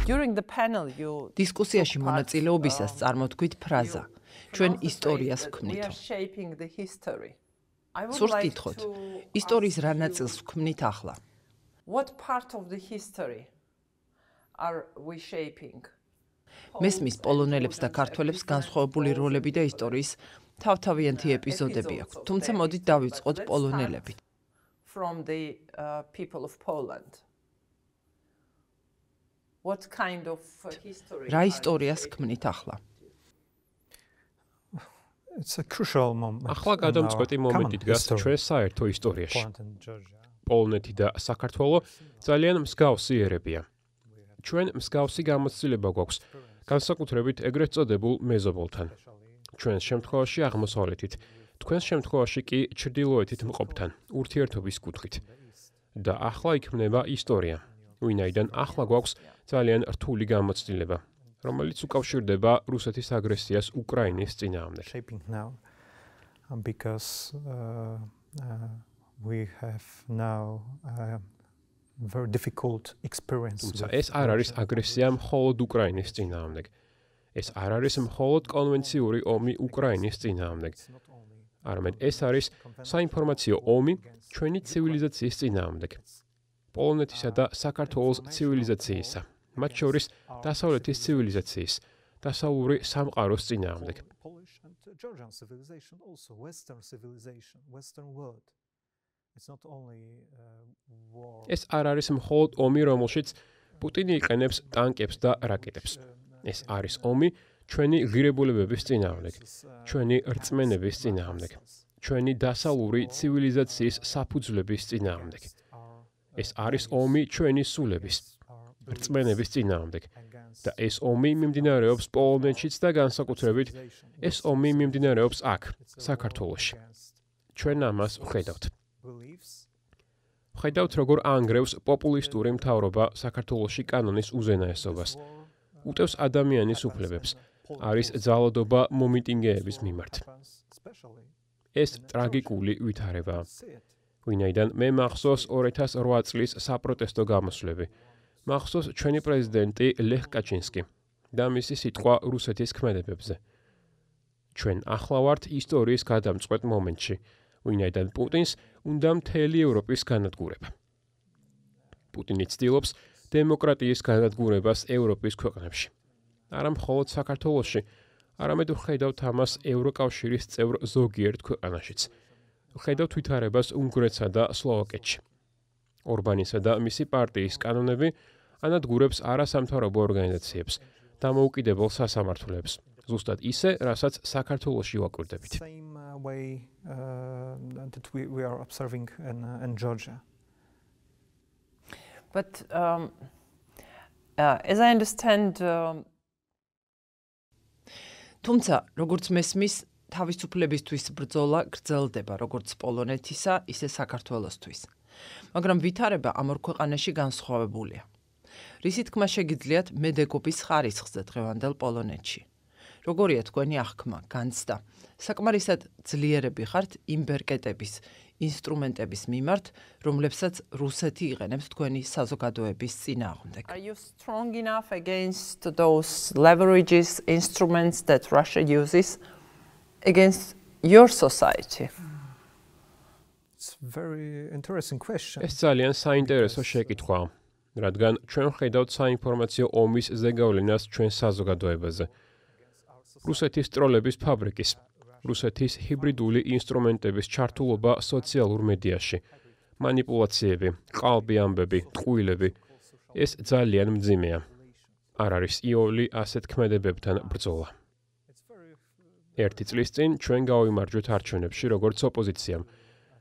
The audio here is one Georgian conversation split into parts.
During the panel you დისკუსიაში მონაწილეობისას წარმოთქვით ფრაზა ჩვენ ისტორიას ვქმნით. სურს გითხოთ, ისტორიის რა ნაწილს ვქმნით ახლა? What part of the history are we shaping? მესმის პოლონელებს და ქართველებს განსხვავებული როლები და ისტორიის თავთავიანთი ეპიზოდები აქვთ. თუმცა მოდით დავიწყოთ პოლონელებით. From the people of Poland. What kind of history? რა ისტორიას ვქმნით ახლა? It's a crucial moment. ახლა გადამწყვეტი მომენტი დგას ჩვენ საერთო ისტორიაში. პოლონეთი და საქართველო ძალიან მსგავსი ერებია. ჩვენ მსგავსი გამოცდილება გვაქვს, განსაკუთრებით ეგრეთ წოდებულ მეზობელთან. ჩვენს შემთხვევაში აღმოსავლეთით, თქვენს შემთხვევაში კი ჩრდილოეთით მყოფთან, ურთიერთობის კუთხით. და ახლა იქმნება ისტორია, ვინაიდან ახლა გვაქვს ძალიან რთული გამოცდილება, რომელიც უკავშირდება რუსეთის აგრესიას უკრაინის წინააღმდეგ. Because we have now very difficult experience. ეს არ არის აგრესია მხოლოდ უკრაინის წინააღმდეგ. ეს არ არის მხოლოდ კონვენციური ომი უკრაინის წინააღმდეგ. არამედ ეს არის საინფორმაციო ომი ჩვენი ცივილიზაციის წინააღმდეგ. პოლონეთისა და საქართველოს ცივილიზაციისა, მათ შორის დასავლეთის ცივილიზაციის, დასავლური სამყაროს წინააღმდეგ. Georgian civilization also western civilization, western world. It's not only war. ეს არ არის მხოლოდ ომი, რომელშიც პუტინი იყენებს ტანკებს და რაკეტებს. ეს არის ომი ჩვენი ღირებულებების წინააღმდეგ, ჩვენი რწმენების წინააღმდეგ, ჩვენი დასავლური ცივილიზაციის საფუძვლების წინააღმდეგ. ეს არის ომი ჩვენი სულების, რწმენების წინააღმდეგ. და ეს ომი მიმდინარეობს პოლონეთშიც და განსაკუთრებით ეს ომი მიმდინარეობს აქ, საქართველოში. ჩვენ ამას ვხედავთ. ვხედავთ, როგორ ანგრევს პოპულისტური მთავრობა საქართველოში კანონის უზენაესობას, უტევს ადამიანის უფლებებს, არის ძალადობა მომიტინგეების მიმართ. ეს ტრაგიკული ვითარებაა. ვინაიდან მე მახსოვს 2008 წლის საპროტესტო გამოსვლები. მახსოვს ჩვენი პრეზიდენტი ლეხ კაჩინსკი და მისი სიტყვა რუსეთის ქმედებებზე. ჩვენ ახლა ვართ ისტორიის გადამწყვეტ მომენტში, ვინაიდან პუტინს უნდა მთელი ევროპის განადგურება. პუტინი ცდილობს დემოკრატიის განადგურებას ევროპის ქვეყნებში. არა მხოლოდ საქართველოში, არამედ ვხედავთ ამას ევროკავშირის წევრ ზოგიერთ ქვეყანაშიც. ვხედავთ ვითარებას უნგრეთსა და სლოვაკეთში. ორბანისა და მისი პარტიის კანონები ანადგურებს არასამთავრობო ორგანიზაციებს, დამოუკიდებელ სასამართლოებს, ზუსტად ისე, რასაც საქართველოში ვაკვირდებით. But as I understand თუმცა, როგორც მესმის, თავისუფლებისთვის ბრძოლა გრძელდება, როგორც პოლონეთისა, ისე საქართველოსთვის. მაგრამ ვითარება ამ ორ ქვეყანაში განსხვავებულია. რისი თქმა შეგიძლიათ მედეკობის ხარისხზე დღევანდელ პოლონეთში. როგორია თქვენი აღქმა, განცდა? საკმარისად ძლიერები ხართ იმ ბერკეტების, ინსტრუმენტების მიმართ, რომლებსაც რუსეთი იყენებს თქვენი საზოგადოების წინააღმდეგ. Are you strong enough against those leverages, instruments that Russia uses against your society? It's very interesting question. ეს ძალიან საინტერესო შეკითხვაა, რადგან ჩვენ ხედავთ საინფორმაციო ომის ზეგავლენას ჩვენ საზოგადოებაზე. რუსეთის ტროლების ფაბრიკის, რუსეთის ჰიბრიდული ინსტრუმენტების ჩართულობა სოციალურ მედიაში, манипуляციები, ყალბი ამბები, ტყუილები, ეს ძალიან მძიმეა. არ არის იოლი ასეთ ქმედებებთან ბრძოლა. ერთი წლის წინ ჩვენ გავიმარჯვეთ არჩევნებში როგორც ოპოზიციამ,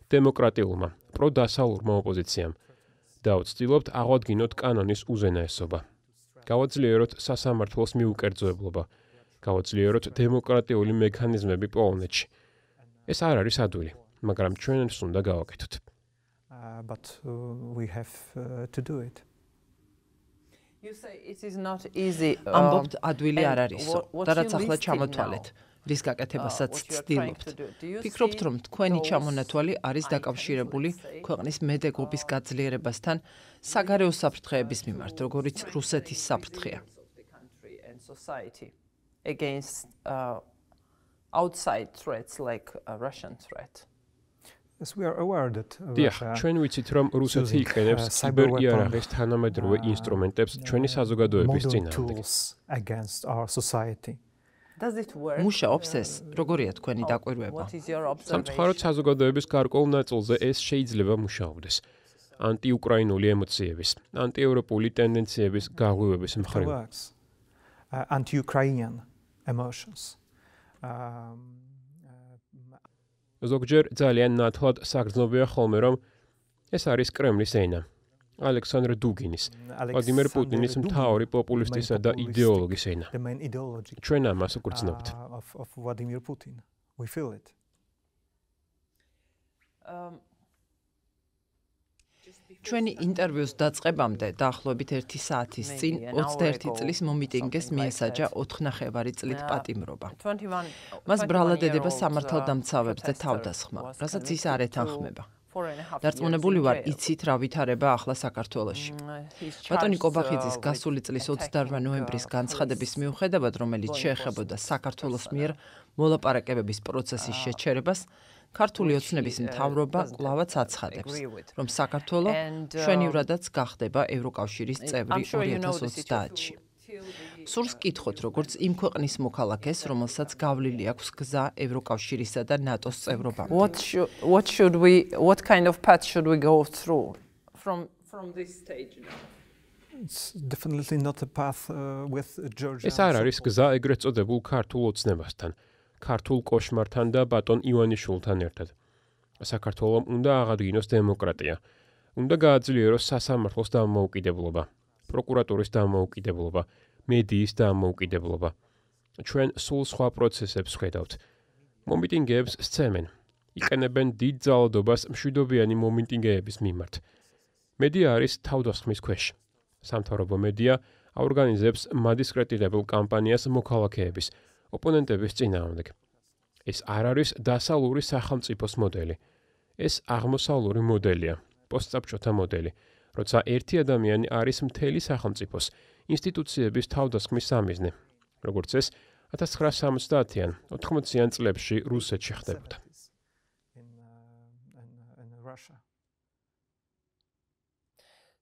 დემოკრატიულმა, პროდასავლურმა ოპოზიციამ და ვცდილობთ აღვადგინოთ კანონის უზენაესობა. გავაძლიეროთ სასამართლოს მიუკერძოებლობა, გავაძლიეროთ დემოკრატიული მექანიზმები პოლონეთში. ეს არ არის ადვილი, მაგრამ ჩვენს უნდა გავაკეთოთ. But we have to do it. You say it is not easy. ამბობთ ადვილი არ არისო და რაც ახლა ჩამოთვალეთ. რის გაკეთებასაც ცდილობთ. ფიქრობთ, რომ თქვენი ჩამონათვალი არის დაკავშირებული ქვეყნის მედეგობის გაძლიერებასთან საგარეო საფრთხეების მიმართ, როგორიც რუსეთის საფრთხეა. Against outside threats like a Russian threat. Yes, we are aware that დიახ, ჩვენ ვიცით, რომ რუსეთი იყენებს კიბერიარაღის თანამედროვე ინსტრუმენტებს ჩვენი საზოგადოების წინააღმდეგ. against our society. Does it work? მუშაობს ეს? როგორია თქვენი დაკვირვება? What is your სამწუხაროდ საზოგადოების გარკვეულ ნაწილზე ეს შეიძლება მუშაობდეს. ანტიუკრაინული ემოციების, ანტიევროპული ტენდენციების გაღვივების მხრივ. Anti-Ukrainian emotions. ზოგჯერ ძალიან ნათლად საგრძნობია ხოლმე, რომ ეს არის კრემლის ენა. ალექსანდრ დუგინის, ვლადიმერ პუტინის მთავარი პოპულისტისა და იდეოლოგის ენა. ჩვენ ამას ვგრძნობთ. Of Vladimir Putin. We feel it. ჩვენი ინტერვიუს დაწყებამდე დაახლოებით 1 საათის წინ 21 წლის მომიტინგეს მიესაჯა 4.5 წლით პატიმრობა. მას ბრალად ედება სამართალდამცავებს და თავდასხმა, რასაც ის არ ეთანხმება. დარწმუნებული ვარ, იცით რა ვითარება ახლა საქართველოში. ბატონი კობახიძის გასული წლის 28 ნოემბრის განცხადების მიუხედავად, რომელიც შეეხებოდა საქართველოს მიერ მოლაპარაკებების პროცესის შეჩერებას, ქართული ოცნების მთავრობა კვლავაც აცხადებს, რომ საქართველო მშვენივრადაც გახდება ევროკავშირის წევრი 2030-ში. სურს კითხოთ, როგორც იმ ქვეყნის მოქალაქეს, რომელსაც გავლილი აქვს გზა ევროკავშირისა და ნატოს წევრობამდე. What kind of path should we go through from this stage now? It's definitely not a path with Georgia. ეს არ არის გზა ეგრეთ წოდებულ ქართულ ოცნებასთან, ქართულ კოშმართან და ბატონ ივანიშვილთან ერთად. საქართველომ უნდა აღადგინოს დემოკრატია, უნდა გააძლიეროს სასამართლოს დამოუკიდებლობა, პროკურატურის დამოუკიდებლობა, მედიის დამოუკიდებლობა. ჩვენ სულ სხვა პროცესებს ვხედავთ. მომიტინგეებს სცემენ. იყენებენ დიდ ძალადობას მშვიდობიანი მომიტინგეების მიმართ. მედია არის თავდასხმის ქვეშ. სამთავრობო მედია აორგანიზებს მადისკრეტილებულ კამპანიას მოქალაქეების, ოპონენტების წინააღმდეგ. ეს არ არის დასავლური სახელმწიფოს მოდელი. ეს აღმოსავლური მოდელია, პოსტსაბჭოთა მოდელი, როცა ერთი ადამიანი არის მთელი სახელმწიფოს, ინსტიტუციების თავდასხმის სამიზნე, როგორც ეს 1970-იან, 80-იან წლებში რუსეთში ხდებოდა.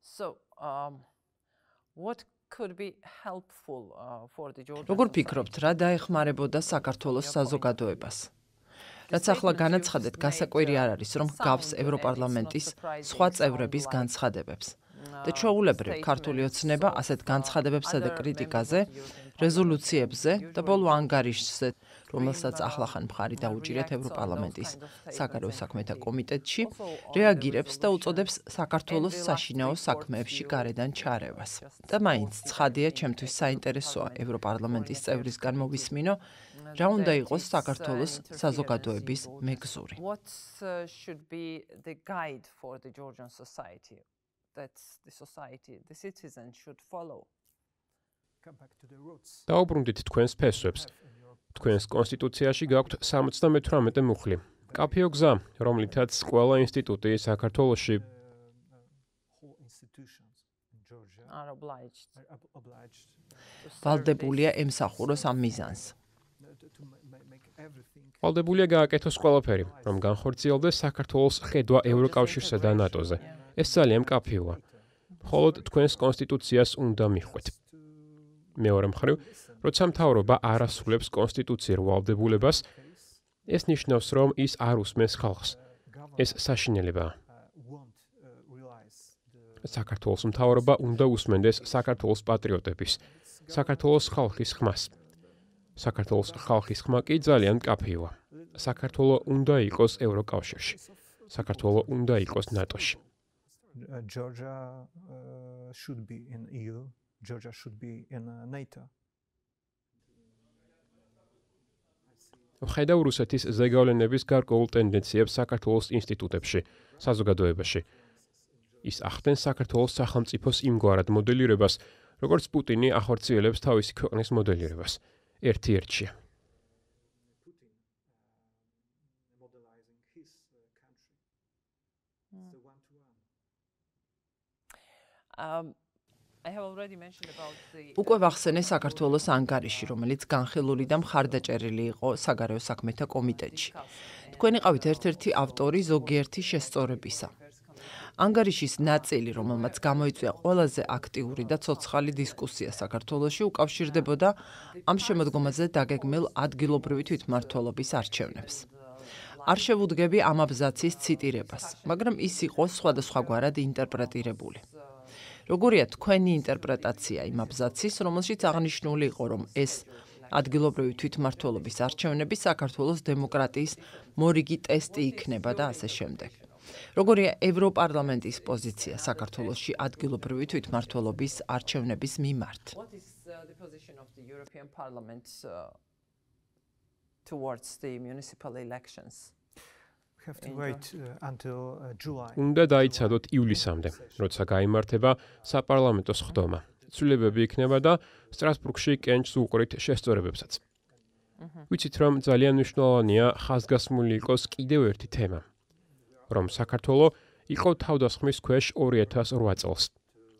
So, what could be helpful for the Georgian როგორ ფიქრობთ, რა დაეხმარებოდა საქართველოს საზოგადოებას? რაც ახლა განაცხადეთ, გასაკვირი არ არის, რომ გავს ევროპარლამენტის სხვა წევრების განცხადებებს. და ჩვეულებრივ ქართული ოცნება ასეთ განცხადებებსა და კრიტიკაზე, რეზოლუციებზე და ბოლო ანგარიშზე, რომელსაც ახლახან მხარი დაუჭირეთ ევროპარლამენტის საგარეო საქმეთა კომიტეტში, რეაგირებს და უწოდებს საქართველოს საშინაო საქმეებში გარედან ჩარევას. და მაინც ცხადია, ჩემთვის საინტერესოა ევროპარლამენტის წევრისგან მოვისმინო, რა უნდა იყოს საქართველოს საზოგადოების მეგზური. What should be the guide for the Georgian society that the citizens should follow? დაუბრუნდით თქვენს ფესვებს. თქვენს კონსტიტუციაში გაქვთ 78 მუხლი. კაფეო გზა, რომლითაც ყველა ინსტიტუტი საქართველოში ვალდებულია ემსახუროს ამ მიზანს. ვალდებულია გააკეთოს ყველაფერი, რომ განხორციელდეს საქართველოს ხედვა ევროკავშირსა და ნატოზე. ეს ძალიან მკაფიოა. მხოლოდ თქვენს კონსტიტუციას უნდა მიხვდეთ. მეორე მხრივ, როცა მთავრობა არ ასრულებს კონსტიტუციურ ვალდებულებას, ეს ნიშნავს, რომ ის არ უსმენს ხალხს. ეს საშინელებაა. საქართველოს მთავრობა უნდა უსმენდეს საქართველოს პატრიოტების, საქართველოს ხალხის ხმას. საქართველოს ხალხის ხმა კი ძალიან მკაფიოა. საქართველო უნდა იყოს ევროკავშირში. საქართველო უნდა იყოს ნატოში. Georgia should be in EU. Georgia should be in NATO. ვხედავ რუსეთის ზეგავლენების გარკვეულ ტენდენციებს საქართველოს ინსტიტუტებში, საზოგადოებაში. ის ახდენს საქართველოს სახელმწიფოს იმგვარად მოდელირებას, როგორც პუტინი ახორციელებს თავისი ქვეყნის მოდელირებას. ერთ-ერთშია. უკვე ვახსენე საქართველოს ანგარიში, რომელიც განხილული და მხარდაჭერილი იყო საგარეო საქმეთა კომიტეტში. თქვენ იყავით ერთ-ერთი ავტორი ზოგიერთი შესწორებისა. ანგარიშის ნაწილი, რომელმაც გამოიწვია ყველაზე აქტიური და ცოცხალი დისკუსია საქართველოში, უკავშირდებოდა ამ შემოდგომაზე დაგეგმილ ადგილობრივი თვითმმართველობის არჩევნებს. არ შევუდგები ამ აბზაცის ციტირებას, მაგრამ ის იყო სხვადასხვაგვარად ინტერპრეტირებული. როგორია თქვენი ინტერპრეტაცია იმ აბზაცის, რომელშიც აღნიშნული იყო, რომ ეს ადგილობრივი თვითმმართველობის არჩევნები საქართველოს დემოკრატიის მორიგი ტესტი იქნება და ასე შემდეგ. როგორია ევროპარლამენტის პოზიცია საქართველოში ადგილობრივი თვითმმართველობის არჩევნების მიმართ? What is the position of the European Parliament towards the municipal elections? We have to wait until July. უნდა დაიცადოთ ივლისამდე, როცა გაიმართება საპარლამენტო სხდომა. ცვლილებები იქნება და სტრასბურგში კენჭს უყრით შესწორებებსაც. ვიცით, რომ ძალიან მნიშვნელოვანია ხაზგასმული იყოს კიდევ ერთი თემა, რომ საქართველო იყო თავდასხმის ქვეშ 2008 წელს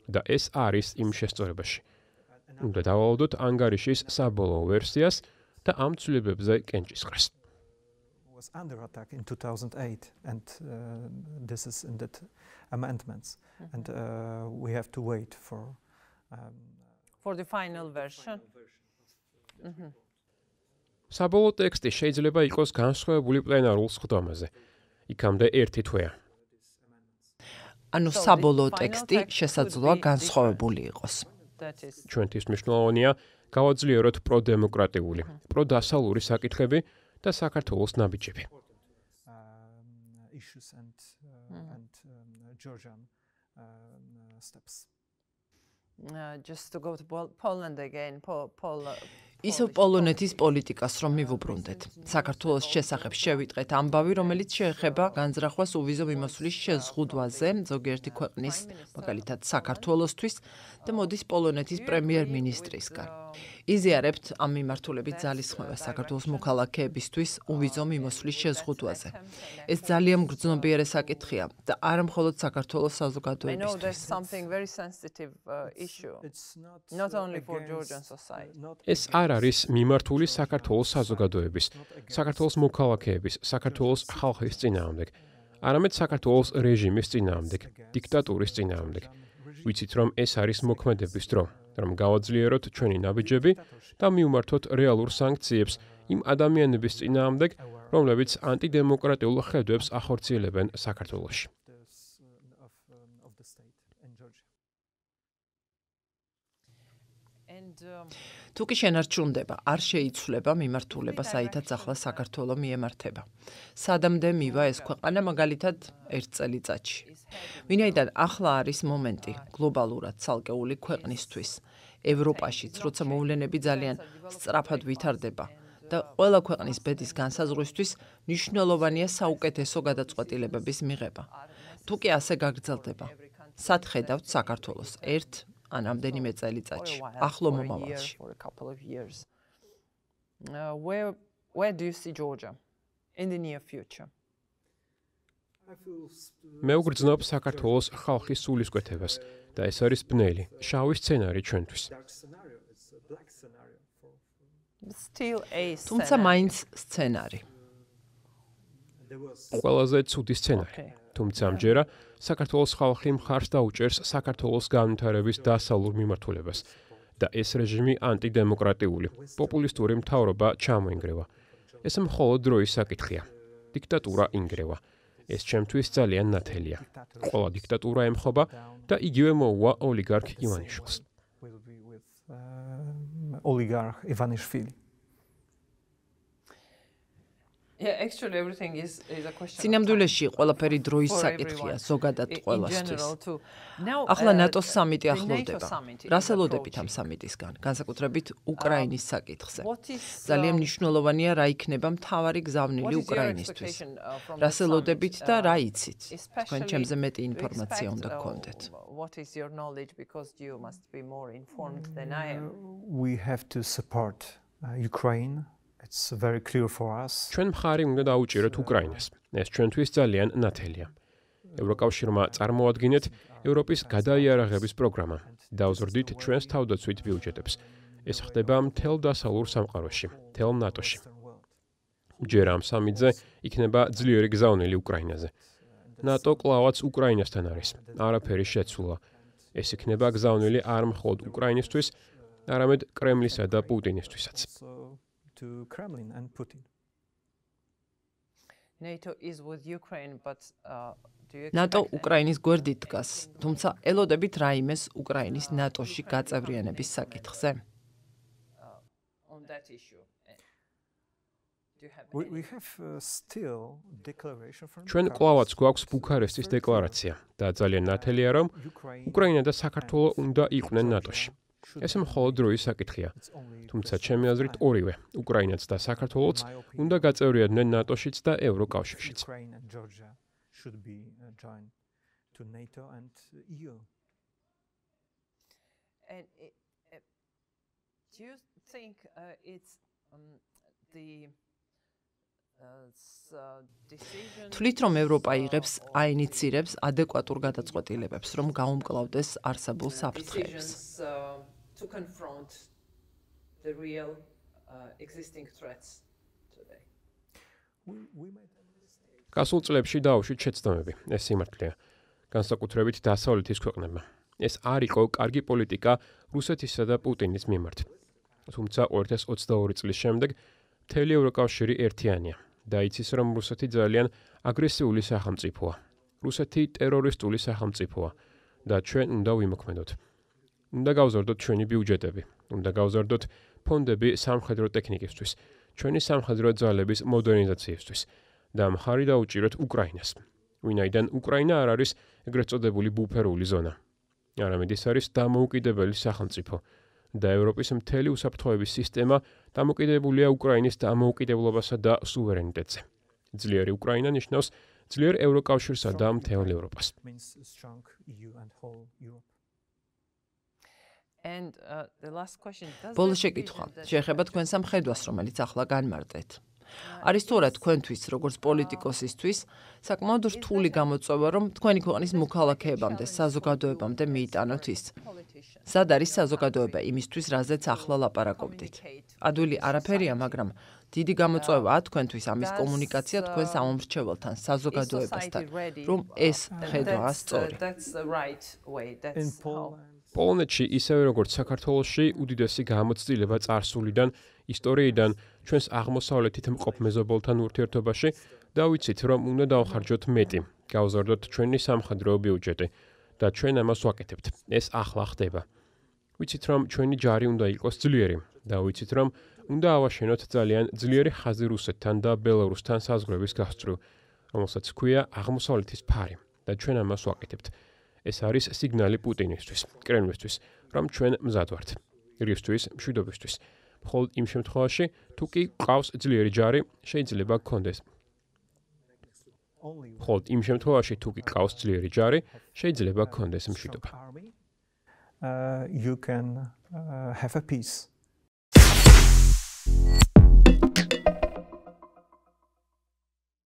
და ეს არის იმ შესწორებაში. უნდა დავალოდოთ ანგარიშის საბოლოო ვერსიას და ამ ცვლილებებზე კენჭისყრას. Was under attack in 2008 and this is in that amendments and we have to wait for the final version. საბოლოო ტექსტი შეიძლება იყოს განსხვავებული პლენარულ სხდომაზე. იქამდე 1 თვეა. ანუ საბოლოო ტექსტი შესაძლოა განსხვავებული იყოს. ჩვენთვის მნიშვნელოვანია გავაძლიეროთ პროდემოკრატიული, პროდასალური საკითხები და საქართველოს ნაბიჯები. issues and Georgian steps. Just to go to Poland again, ისევ პოლონეთის პოლიტიკას რომ მივუბრუნდეთ. საქართველოს შესახებ შევიტყეთ ამბავი, რომელიც შეეხება განზრახვას უვიზო მიმოსვლის შეზღუდვაზე ზოგიერთი ქვეყნის, მაგალითად საქართველოსთვის და მოდის პოლონეთის პრემიერ-მინისტრისგან. იზიარებთ ამ მიმართულებით ძალისხმევას საქართველოს მოქალაქეებისთვის უვიზო მიმოსვლის შეზღუდვაზე. ეს ძალიან მგრძნობიარე საკითხია და არა მხოლოდ საქართველოს საზოგადოებისთვის. ეს არ არის მიმართული საქართველოს საზოგადოების, საქართველოს მოქალაქეების, საქართველოს ხალხის წინააღმდეგ, არამედ საქართველოს რეჟიმის წინააღმდეგ, დიქტატურის წინააღმდეგ. ვიცით, რომ ეს არის მოქმედების დრო, რომ გავაძლიეროთ ჩვენი ნაბიჯები და მივმართოთ რეალურ სანქციებს იმ ადამიანების წინააღმდეგ, რომლებიც ანტიდემოკრატიულ ხედვებს ახორციელებენ საქართველოში. თუკი შენარჩუნდება, არ შეიცვლება მიმართულება, საითაც ახლა საქართველო მიემართება. სადამდე მივა ეს ქვეყანა მაგალითად 1 წელიწადში. ვინაიდან ახლა არის მომენტი გლობალურად ცალკეული ქვეყნისთვის, ევროპაშიც, როცა მოვლენები ძალიან სწრაფად ვითარდება და ყველა ქვეყნის ბედის განსაზღვრისთვის მნიშვნელოვანია საუკეთესო გადაწყვეტილებების მიღება. თუკი ასე გაგრძელდება, სად ხედავთ საქართველოს ან ამდენიმე წელიწადში, ახლო მომავალში. Where do you see Georgia in the near future? მე ვგრძნობ საქართველოს ხალხის სულისკვეთებას და ეს არის ბნელი, შავი სცენარი ჩვენთვის. თუმცა მაინც სცენარი. ყველაზე ცუდი სცენარი. თუმცა ამჯერა საქართველოს ხალხი მხარს დაუჭერს საქართველოს განვითარების დასავლურ მიმართულებას და ეს რეჟიმი ანტიდემოკრატიული, პოპულისტური მთავრობა ჩამოინგრევა. ეს მხოლოდ დროის საკითხია. დიქტატურა ინგრევა. ეს ჩემთვის ძალიან ნათელია. ყველა დიქტატურა ემხობა და იგივე მოუვა ოლიგარქ ივანიშვილს. Oligarch Ivanishvili. Yeah, actually everything is a question. სინამდვილეში ყველაფერი დროის საკითხია ზოგადად ყველასთვის. ახლა ნატოს სამიტი ახლოვდება. რას ელოდებით ამ სამიტისგან, განსაკუთრებით უკრაინის საკითხზე? ძალიან მნიშვნელოვანია რა იქნება მთავარი გზავნილი უკრაინისთვის. რას ელოდებით და რა იცით? თქვენ ჩემზე მეტი ინფორმაცია უნდა გქონდეთ. What is your knowledge, because you must be more informed than I am. We have to support Ukraine. It's very clear for us. ჩვენ მხარი უნდა დაუჭიროთ უკრაინას. ეს ჩვენთვის ძალიან ნათელია. ევროკავშირმა წარმოადგინეთ ევროპის გადაიარაღების პროგრამა. დავზრდით ჩვენს თავდაცვით ბიუჯეტებს. ეს ხდება მთელ დასავლურ სამყაროში, მთელ ნატოში. ჯერ ამ სამიძე იქნება ძლიერი გზავნილი უკრაინაზე. ნატო კლავაც უკრაინასთან არის, არაფერი შეცვლა. ეს იქნება გზავნილი არ მხოლოდ უკრაინისთვის, არამედ კრემლისა და პუტინისთვისაც. ნატო უკრაინის გვერდით დგას, თუმცა ელოდებით რაიმეს უკრაინის ნატოში გაწევრიანების საკითხზე. ჩვენ კლავაც გვაქვს ბუქარესტის დეკლარაცია და ძალიან ნათელია, რომ უკრაინა და საქართველო უნდა იყვნენ ნატოში. ეს მხოლოდ დროის საკითხია. თუმცა ჩემი აზრით ორივე, უკრაინაც და საქართველოც უნდა გაწევრიადნენ ნატოშიც და ევროკავშირშიც. თვლით, რომ ევროპა იღებს აინიცირებს ადეკვატურ გადაწყვეტილებებს, რომ გაუმკლავდეს არსებულ საფრთხეებს. გასულ წლებში დაუშვით შეცდომები, ეს სიმართლეა. განსაკუთრებით დასავლეთის ქვეყნებმა. ეს არ იყო კარგი პოლიტიკა რუსეთისა და პუტინის მიმართ. თუმცა 2022 წლის შემდეგ მთელი ევროკავშირი ერთიანია და იცის, რომ რუსეთი ძალიან აგრესიული სახელმწიფოა. რუსეთი ტერორისტული სახელმწიფოა და ჩვენ უნდა ვიმოქმედოთ. უნდა გავზარდოთ ჩვენი ბიუჯეტები, უნდა გავზარდოთ ფონდები სამხედრო ტექნიკისთვის, ჩვენი სამხედრო ძალების მოდერნიზაციისთვის და მხარი დაუჭიროთ უკრაინას. ვინაიდან უკრაინა არ არის ეგრეთ წოდებული ბუფერული ზონა. არამედ ის არის დამოუკიდებელი სახელმწიფო და ევროპის მთელი უსაფრთხოების სისტემა დამოკიდებულია უკრაინის დამოუკიდებლობასა და სუვერენიტეტზე. ძლიერი უკრაინა ნიშნავს ძლიერ ევროკავშირსა და მთელ ევროპას. ბოლო შეკითხვა შეეხება თქვენ სამხედვას, რომელიც ახლა განმარტეთ. არის თუ არა თქვენთვის, როგორც პოლიტიკოსისთვის, საკმაოდ რთული გამოწვევა, რომ თქვენი ქვეყნის მოქალაქეებამდე, საზოგადოებამდე მიიტანოთ ის. სად არის საზოგადოება იმისთვის, რაზეც ახლა ლაპარაკობდით? ადვილი არაფერია, მაგრამ დიდი გამოწვევაა თქვენთვის ამის კომუნიკაცია თქვენს ამომრჩეველთან, საზოგადოებასთან, რომ ეს ხედვაა სწორი. პოლონეთში, ისევე როგორც საქართველოში, უდიდესი გამოცდილება წარსულიდან, ისტორიიდან, ჩვენს აღმოსავლეთით მყოფ მეზობელთან ურთიერთობაში და ვიცით, რომ უნდა დავხარჯოთ მეტი, გავზარდოთ ჩვენი სამხედრო ბიუჯეტი და ჩვენ ამას ვაკეთებთ. ეს ახლა ხდება. ვიცით, რომ ჩვენი ჯარი უნდა იყოს ძლიერი და ვიცით, რომ უნდა ავაშენოთ ძალიან ძლიერი ხაზი რუსეთთან და ბელარუსთან საზღვრების გასწვრივ, რომელსაც ჰქვია აღმოსავლეთის ფარი და ჩვენ ამას ვაკეთებთ. ეს არის სიგნალი პუტინისთვის, კრემლისთვის, რომ ჩვენ მზად ვართ. რისთვის, მშვიდობისთვის. მხოლოდ იმ შემთხვევაში, თუ კი ყავს ძლიერი ჯარი, შეიძლება გქონდეს. მხოლოდ იმ შემთხვევაში, თუ კი ყავს ძლიერი ჯარი, შეიძლება გქონდეს მშვიდობა. You can have a peace.